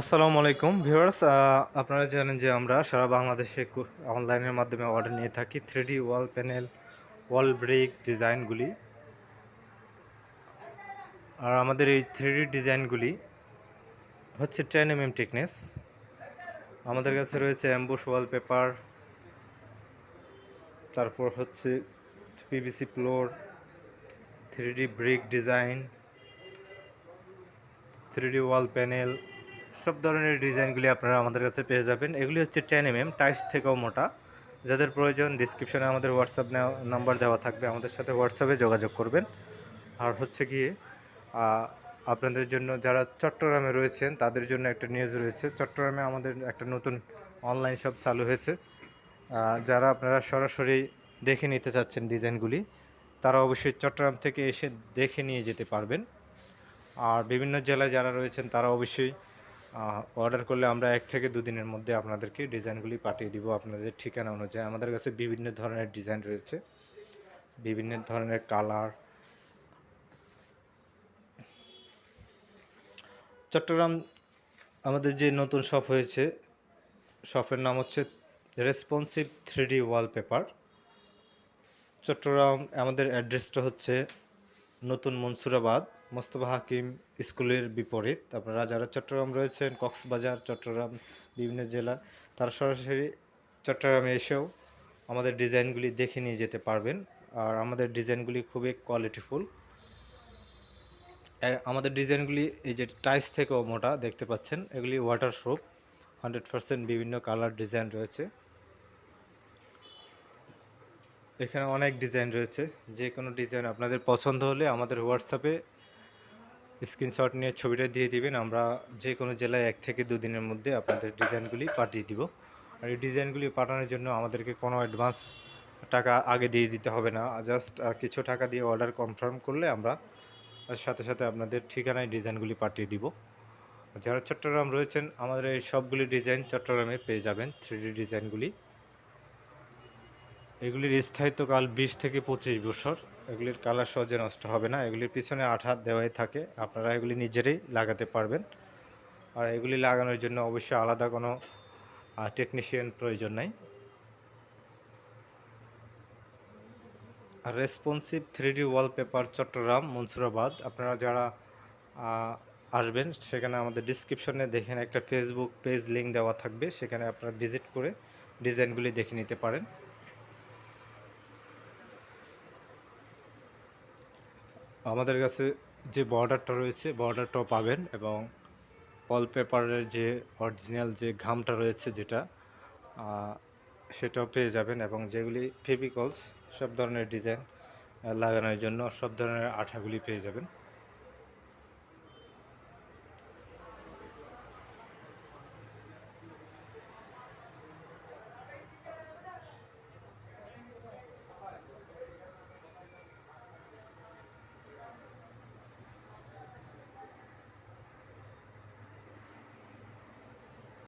আসসালামু আলাইকুম ভিউয়ার্স, আপনারা জানেন যে আমরা সারা বাংলাদেশে অনলাইনের মাধ্যমে অর্ডার নিয়ে থাকি 3D ওয়াল প্যানেল, ওয়াল ব্রিক ডিজাইনগুলি। আর আমাদের এই 3D ডিজাইনগুলি হচ্ছে 10 mm টিকনেস। আমাদের কাছে রয়েছে অ্যাম্বুশ ওয়ালপেপার, তারপর হচ্ছে PVC floor, 3D brick design, 3D ওয়াল প্যানেল, সব ধরনের ডিজাইনগুলি আপনারা আমাদের কাছে পেয়ে যাবেন। এগুলি হচ্ছে 10 mm, টাইস থেকেও মোটা। যাদের প্রয়োজন ডিসক্রিপশনে আমাদের হোয়াটসঅ্যাপ নাম্বার দেওয়া থাকবে, আমাদের সাথে হোয়াটসঅ্যাপে যোগাযোগ করবেন। আর হচ্ছে গিয়ে আপনাদের জন্য যারা চট্টগ্রামে রয়েছেন তাদের জন্য একটা নিউজ রয়েছে। চট্টগ্রামে আমাদের একটা নতুন অনলাইন শপ চালু হয়েছে। যারা আপনারা সরাসরি দেখে নিতে চাচ্ছেন ডিজাইনগুলি, তারা অবশ্যই চট্টগ্রাম থেকে এসে দেখে নিয়ে যেতে পারবেন। আর বিভিন্ন জেলায় যারা রয়েছেন তারা অবশ্যই অর্ডার করলে আমরা 1 থেকে 2 দিনের মধ্যে আপনাদেরকে ডিজাইনগুলি পাঠিয়ে দিব আপনাদের ঠিকানা অনুযায়ী। আমাদের কাছে বিভিন্ন ধরনের ডিজাইন রয়েছে, বিভিন্ন ধরনের কালার। চট্টগ্রাম আমাদের যে নতুন শপ হয়েছে, শপের নাম হচ্ছে রেসপন্সিভ 3D ওয়ালপেপার। চট্টগ্রাম আমাদের অ্যাড্রেসটা হচ্ছে নতুন মনসুরাবাদ, মোস্তফা হাকিম স্কুলের বিপরীত। আপনারা যারা চট্টগ্রাম রয়েছেন, কক্সবাজার, চট্টগ্রাম বিভিন্ন জেলা, তারা সরাসরি চট্টগ্রামে এসেও আমাদের ডিজাইনগুলি দেখে নিয়ে যেতে পারবেন। আর আমাদের ডিজাইনগুলি খুবই কোয়ালিটিফুল। আমাদের ডিজাইনগুলি এই যে টাইস থেকেও মোটা দেখতে পাচ্ছেন, এগুলি ওয়াটারপ্রুফ 100%। বিভিন্ন কালার ডিজাইন রয়েছে, এখানে অনেক ডিজাইন রয়েছে। যে কোনো ডিজাইন আপনাদের পছন্দ হলে আমাদের হোয়াটসঅ্যাপে স্ক্রিনশট নিয়ে ছবিটা দিয়ে দিবেন। আমরা যে কোনো জেলায় 1 থেকে 2 দিনের মধ্যে আপনাদের ডিজাইনগুলি পাঠিয়ে দিব। আর এই ডিজাইনগুলি পাঠানোর জন্য আমাদেরকে কোনো অ্যাডভান্স টাকা আগে দিয়ে দিতে হবে না। জাস্ট কিছু টাকা দিয়ে অর্ডার কনফার্ম করলে আমরা সাথে সাথে আপনাদের ঠিকানায় ডিজাইনগুলি পাঠিয়ে দিব। যারা চট্টগ্রাম রয়েছেন, আমাদের এই সবগুলি ডিজাইন চট্টগ্রামে পেয়ে যাবেন। 3D ডিজাইনগুলি, এগুলির স্থায়িত্বকাল 20 থেকে 25 বছর। এগুলির কালার সহজে নষ্ট হবে না। এগুলির পিছনে আঠা দেওয়াই থাকে, আপনারা এগুলি নিজেরাই লাগাতে পারবেন। আর এগুলি লাগানোর জন্য অবশ্যই আলাদা কোনো টেকনিশিয়ান প্রয়োজন নাই। আর responsive 3D wallpaper, Chittagong Mansurabad. আপনারা যারা আসবেন, সেখানে আমাদের ডিসক্রিপশনে দেখেন একটা ফেসবুক পেজ লিঙ্ক দেওয়া থাকবে, সেখানে আপনারা ভিজিট করে ডিজাইনগুলি দেখে নিতে পারেন। আমাদের কাছে যে বর্ডারটা রয়েছে, বর্ডারটাও পাবেন, এবং ওয়ালপেপারের যে অরিজিনাল যে ঘামটা রয়েছে যেটা, সেটাও পেয়ে যাবেন। এবং যেগুলি ফেভিকলস, সব ধরনের ডিজাইন লাগানোর জন্য সব ধরনের আঠাগুলি পেয়ে যাবেন।